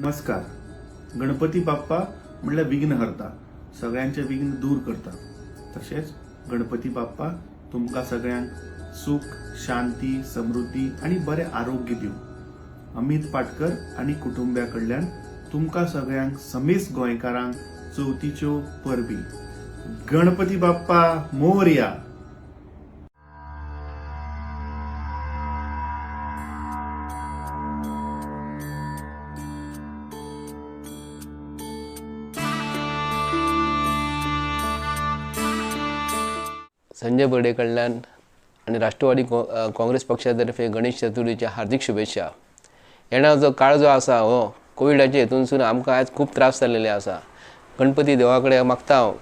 नमस्कार. गणपती बाप्पा म्हणल्यार विघ्नहर्ता, सगळ्यांचे विघ्न दूर करता. तसेच गणपती बाप्पा तुमकां सगळ्यांक सुख, शांती, समृद्धी आणि बरे आरोग्य दिव. अमित पाटकर आणि कुटुंबिया कडल्यान तुमकां सगळ्यांक समेस्त गोंयकारांक चवथीच्यो परबी. गणपती बाप्पा मोरया. संजय बर्डे कडल्यान आणि राष्ट्रवादी काँग्रेस पक्षातर्फे गणेश चतुर्थीच्या हार्दिक शुभेच्छा. येणा जो काळ जो आसा हो कोविडाच्या हेतूनसून आमकां आयज खूब त्रास जाल्लेले आसा. गणपती देवा कडेन मागता हांव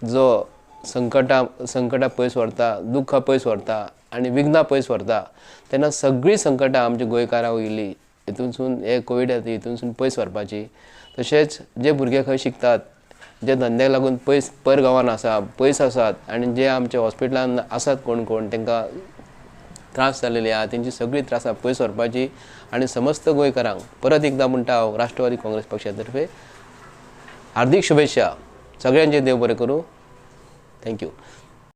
जो संकटां पयस व्हरता, दुख्खां पयस व्हरता आनी विघ्नां पयस व्हरता, तेन्ना सगळीं संकटां आमच्या गोंयकारांक वयली हेतूनसून हे कोविड हेतूनसून पयस व्हरपाची. तशेंच जे भुरगे खंय शिकतात, जे धंद्याक लागून पर गांवान आसा, पयस आसात आनी जे आमच्या हॉस्पिटलान आसात कोण तांकां त्रास जाल्लेले आहा, तेंची सगळीं त्रासां पयस व्हरपाची आनी समस्त गोंयकारांक परत एकदां म्हणटा हांव राष्ट्रवादी काँग्रेस पक्षातर्फे हार्दिक शुभेच्छा. सगळ्यांचे देव बरें करूं. थँक्यू.